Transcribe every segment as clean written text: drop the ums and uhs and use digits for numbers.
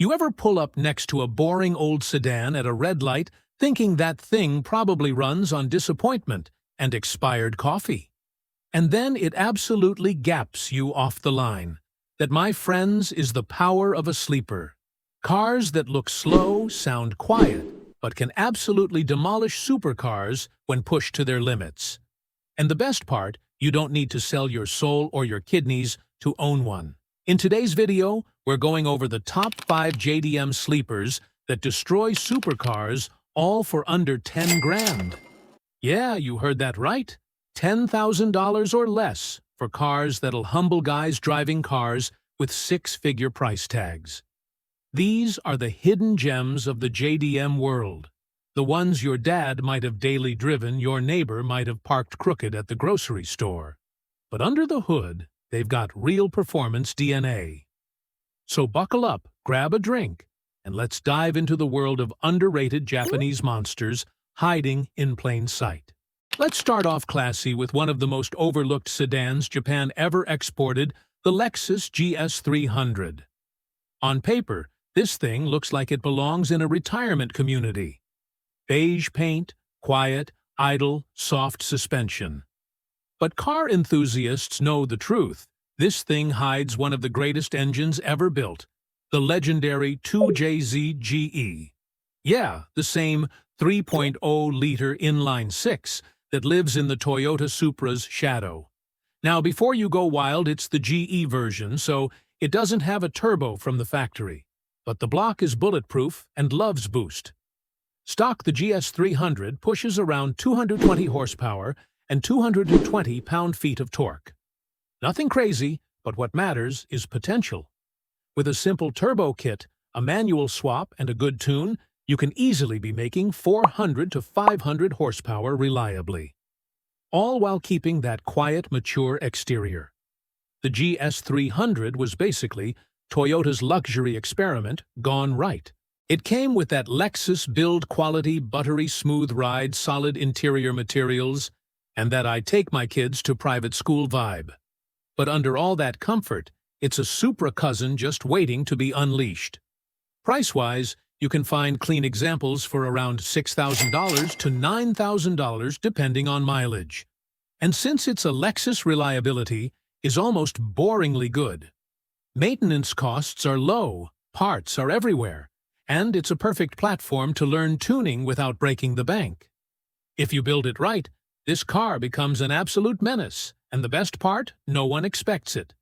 You ever pull up next to a boring old sedan at a red light thinking that thing probably runs on disappointment and expired coffee? And then it absolutely gaps you off the line. That, my friends, is the power of a sleeper. Cars that look slow, sound quiet, but can absolutely demolish supercars when pushed to their limits. And the best part, you don't need to sell your soul or your kidneys to own one. In today's video, we're going over the top 5 JDM sleepers that destroy supercars, all for under 10 grand. Yeah, you heard that right. $10,000 or less for cars that'll humble guys driving cars with six-figure price tags. These are the hidden gems of the JDM world. The ones your dad might have daily driven, your neighbor might have parked crooked at the grocery store. But under the hood, they've got real performance DNA. So buckle up, grab a drink, and let's dive into the world of underrated Japanese monsters hiding in plain sight. Let's start off classy with one of the most overlooked sedans Japan ever exported, the Lexus GS300. On paper, this thing looks like it belongs in a retirement community. Beige paint, quiet, idle, soft suspension. But car enthusiasts know the truth. This thing hides one of the greatest engines ever built, the legendary 2JZ-GE. Yeah, the same 3.0-liter inline-six that lives in the Toyota Supra's shadow. Now, before you go wild, it's the GE version, so it doesn't have a turbo from the factory. But the block is bulletproof and loves boost. Stock, the GS300 pushes around 220 horsepower and 220 pound-feet of torque. Nothing crazy, but what matters is potential. With a simple turbo kit, a manual swap, and a good tune, you can easily be making 400 to 500 horsepower reliably. All while keeping that quiet, mature exterior. The GS300 was basically Toyota's luxury experiment gone right. It came with that Lexus build quality, buttery smooth ride, solid interior materials, and that I take my kids to private school vibe. But under all that comfort, it's a Supra cousin just waiting to be unleashed. Price-wise, you can find clean examples for around $6,000 to $9,000 depending on mileage. And since it's a Lexus, reliability is almost boringly good. Maintenance costs are low, parts are everywhere, and it's a perfect platform to learn tuning without breaking the bank. If you build it right, this car becomes an absolute menace, and the best part, no one expects it.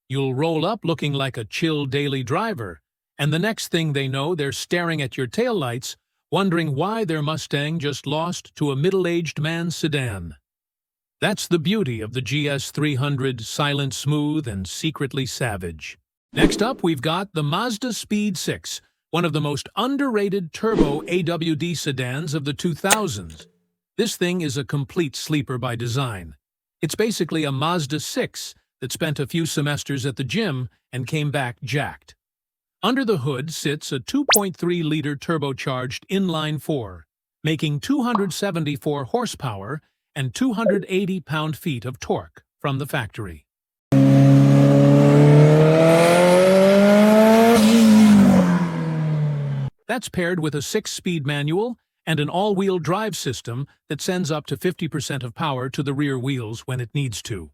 You'll roll up looking like a chill daily driver, and the next thing they know, they're staring at your taillights, wondering why their Mustang just lost to a middle-aged man's sedan. That's the beauty of the GS300, silent, smooth, and secretly savage. Next up, we've got the MazdaSpeed 6, one of the most underrated turbo AWD sedans of the 2000s. This thing is a complete sleeper by design. It's basically a Mazda 6 that spent a few semesters at the gym and came back jacked. Under the hood sits a 2.3-liter turbocharged inline-4, making 274 horsepower and 280 pound-feet of torque from the factory. That's paired with a 6-speed manual and an all-wheel drive system that sends up to 50% of power to the rear wheels when it needs to.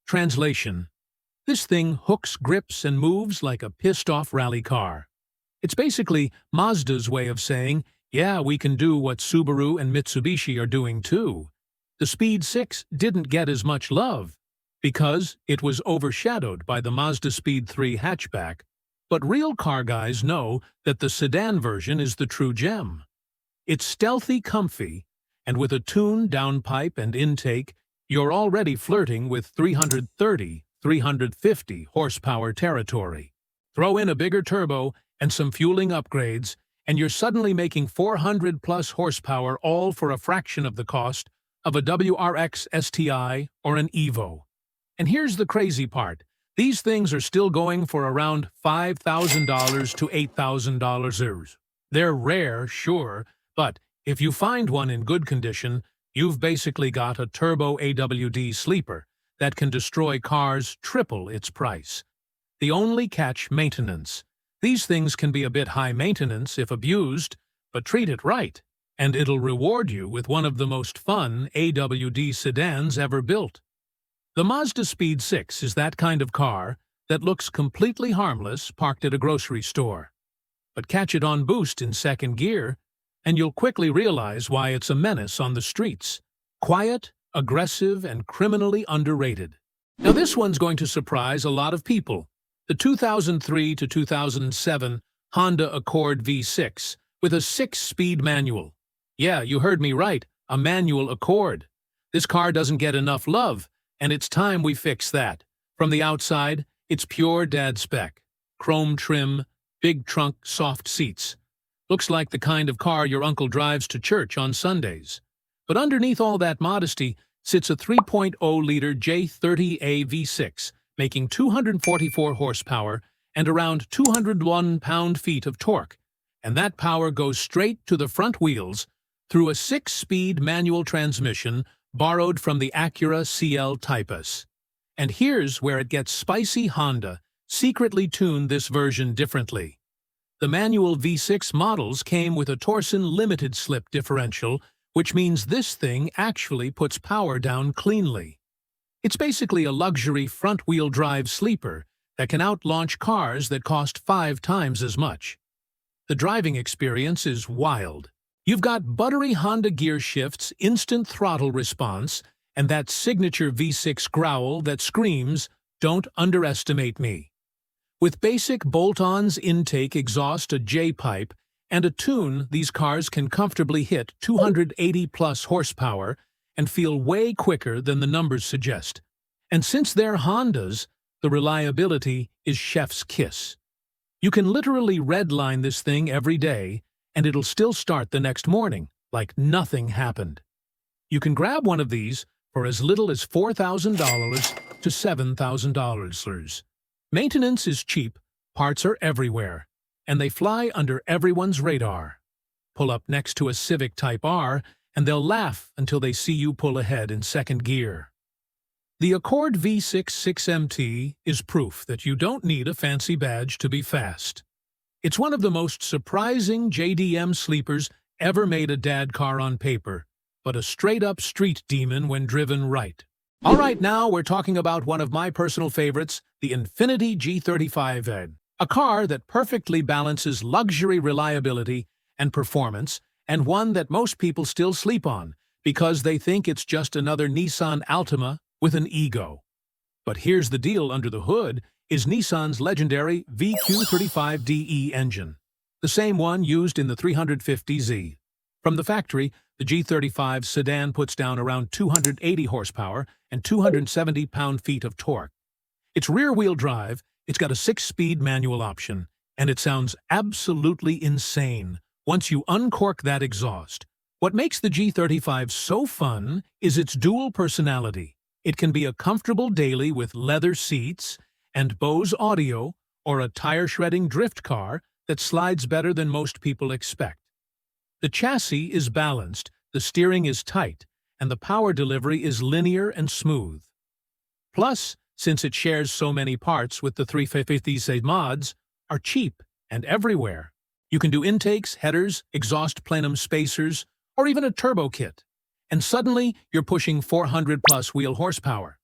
Translation: this thing hooks, grips, and moves like a pissed-off rally car. It's basically Mazda's way of saying, yeah, we can do what Subaru and Mitsubishi are doing too. The Speed 6 didn't get as much love because it was overshadowed by the MazdaSpeed 3 hatchback, but real car guys know that the sedan version is the true gem. It's stealthy, comfy, and with a tuned downpipe and intake, you're already flirting with 330, 350 horsepower territory. Throw in a bigger turbo and some fueling upgrades, and you're suddenly making 400-plus horsepower, all for a fraction of the cost of a WRX STI or an Evo. And here's the crazy part. These things are still going for around $5,000 to $8,000. They're rare, sure, but if you find one in good condition, you've basically got a turbo AWD sleeper that can destroy cars triple its price. The only catch: maintenance. These things can be a bit high maintenance if abused, but treat it right, and it'll reward you with one of the most fun AWD sedans ever built. The MazdaSpeed 6 is that kind of car that looks completely harmless parked at a grocery store. But catch it on boost in second gear, and you'll quickly realize why it's a menace on the streets. Quiet, aggressive, and criminally underrated. Now this one's going to surprise a lot of people. The 2003 to 2007 Honda Accord V6 with a 6-speed manual. Yeah, you heard me right, a manual Accord. This car doesn't get enough love, and it's time we fix that. From the outside, it's pure dad spec. Chrome trim, big trunk, soft seats. Looks like the kind of car your uncle drives to church on Sundays. But underneath all that modesty sits a 3.0-liter J30A V6, making 244 horsepower and around 201 pound-feet of torque. And that power goes straight to the front wheels through a 6-speed manual transmission borrowed from the Acura CL Typus. And here's where it gets spicy. Honda secretly tuned this version differently. The manual V6 models came with a Torsen limited slip differential, which means this thing actually puts power down cleanly. It's basically a luxury front-wheel drive sleeper that can out-launch cars that cost 5 times as much. The driving experience is wild. You've got buttery Honda gear shifts, instant throttle response, and that signature V6 growl that screams, "Don't underestimate me." With basic bolt-ons, intake, exhaust, a J-pipe, and a tune, these cars can comfortably hit 280-plus horsepower and feel way quicker than the numbers suggest. And since they're Hondas, the reliability is chef's kiss. You can literally redline this thing every day, and it'll still start the next morning, like nothing happened. You can grab one of these for as little as $4,000 to $7,000. Maintenance is cheap, parts are everywhere, and they fly under everyone's radar. Pull up next to a Civic Type R, and they'll laugh until they see you pull ahead in second gear. The Accord V6 6MT is proof that you don't need a fancy badge to be fast. It's one of the most surprising JDM sleepers ever made. A dad car on paper, but a straight-up street demon when driven right. All right, now we're talking about one of my personal favorites, the Infiniti G35 Sedan. A car that perfectly balances luxury, reliability, and performance, and one that most people still sleep on because they think it's just another Nissan Altima with an ego. But here's the deal: under the hood is Nissan's legendary VQ35DE engine, the same one used in the 350Z. From the factory, the G35 sedan puts down around 280 horsepower and 270 pound-feet of torque. It's rear-wheel drive, it's got a 6-speed manual option, and it sounds absolutely insane once you uncork that exhaust. What makes the G35 so fun is its dual personality. It can be a comfortable daily with leather seats and Bose audio, or a tire-shredding drift car that slides better than most people expect. The chassis is balanced, the steering is tight, and the power delivery is linear and smooth. Plus, since it shares so many parts with the 350Z, mods are cheap and everywhere. You can do intakes, headers, exhaust plenum spacers, or even a turbo kit. And suddenly, you're pushing 400-plus wheel horsepower.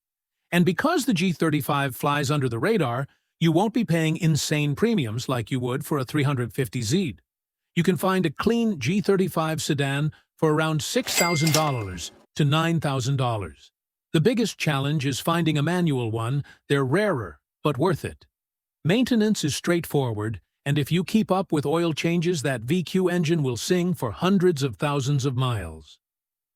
And because the G35 flies under the radar, you won't be paying insane premiums like you would for a 350Z. You can find a clean G35 sedan for around $6,000 to $9,000. The biggest challenge is finding a manual one. They're rarer, but worth it. Maintenance is straightforward, and if you keep up with oil changes, that VQ engine will sing for hundreds of thousands of miles.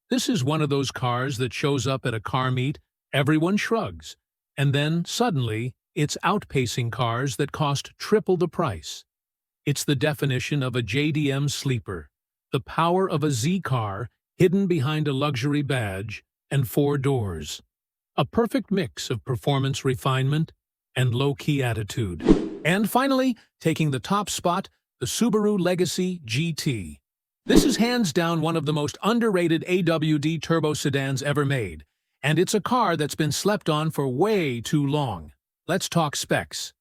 This is one of those cars that shows up at a car meet, everyone shrugs, and then, suddenly, it's outpacing cars that cost triple the price. It's the definition of a JDM sleeper, the power of a Z car hidden behind a luxury badge and 4 doors. A perfect mix of performance refinement and low-key attitude. And finally, taking the top spot, the Subaru Legacy GT. This is hands down one of the most underrated AWD turbo sedans ever made, and it's a car that's been slept on for way too long. Let's talk specs.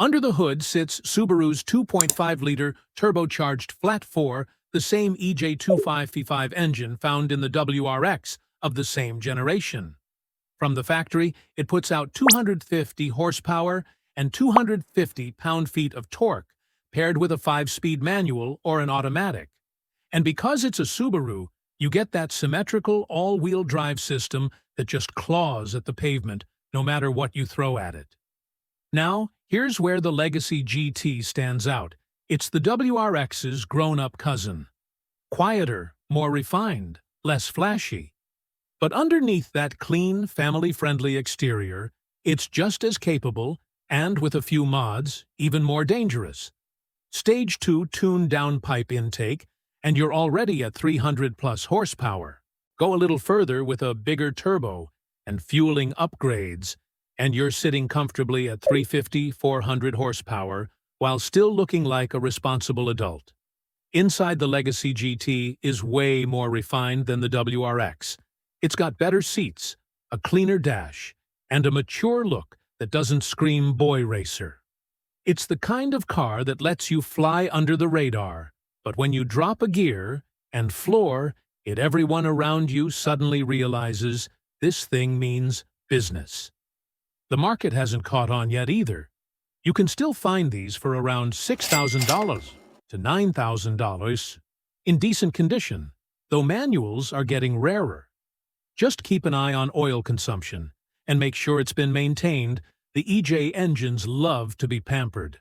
Under the hood sits Subaru's 2.5-liter turbocharged flat-4, the same EJ255 engine found in the WRX of the same generation. From the factory, it puts out 250 horsepower and 250 pound-feet of torque, paired with a 5-speed manual or an automatic. And because it's a Subaru, you get that symmetrical all-wheel drive system that just claws at the pavement, no matter what you throw at it. Now, here's where the Legacy GT stands out. It's the WRX's grown-up cousin. Quieter, more refined, less flashy. But underneath that clean, family-friendly exterior, it's just as capable, and with a few mods, even more dangerous. Stage 2 tuned-down pipe intake, and you're already at 300-plus horsepower. Go a little further with a bigger turbo and fueling upgrades, and you're sitting comfortably at 350-400 horsepower while still looking like a responsible adult. Inside the Legacy GT is way more refined than the WRX. It's got better seats, a cleaner dash, and a mature look that doesn't scream boy racer. It's the kind of car that lets you fly under the radar, but when you drop a gear and floor it, everyone around you suddenly realizes this thing means business. The market hasn't caught on yet either. You can still find these for around $6,000 to $9,000 in decent condition, though manuals are getting rarer. Just keep an eye on oil consumption and make sure it's been maintained. The EJ engines love to be pampered.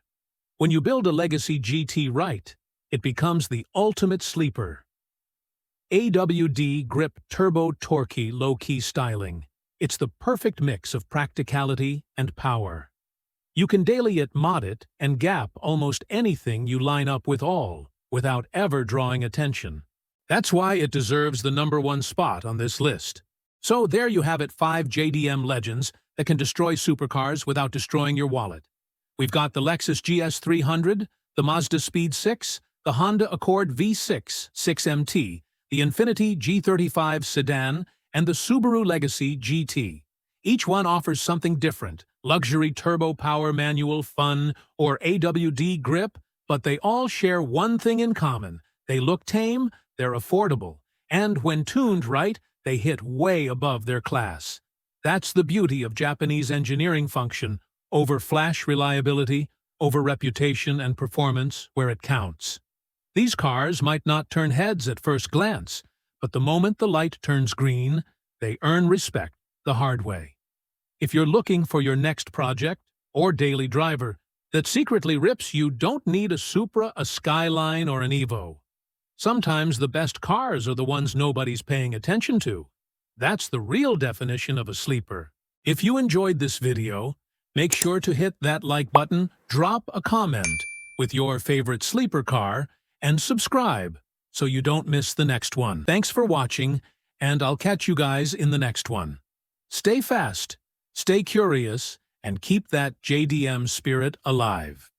When you build a Legacy GT right, it becomes the ultimate sleeper. AWD grip turbo torquey low-key styling. It's the perfect mix of practicality and power. You can daily it, mod it, and gap almost anything you line up with all, without ever drawing attention. That's why it deserves the #1 spot on this list. So there you have it, 5 JDM legends that can destroy supercars without destroying your wallet. We've got the Lexus GS300, the MazdaSpeed 6, the Honda Accord V6 6MT, the Infiniti G35 Sedan, and the Subaru Legacy GT. Each one offers something different: luxury turbo power, manual fun, or AWD grip, but they all share one thing in common. They look tame, they're affordable, and when tuned right, they hit way above their class. That's the beauty of Japanese engineering function, over flash reliability, over reputation and performance where it counts. These cars might not turn heads at first glance, but the moment the light turns green, they earn respect the hard way. If you're looking for your next project or daily driver that secretly rips, you don't need a Supra, a Skyline, or an Evo. Sometimes the best cars are the ones nobody's paying attention to. That's the real definition of a sleeper. If you enjoyed this video, make sure to hit that like button, drop a comment with your favorite sleeper car, and subscribe so you don't miss the next one. Thanks for watching, and I'll catch you guys in the next one. Stay fast, stay curious, and keep that JDM spirit alive.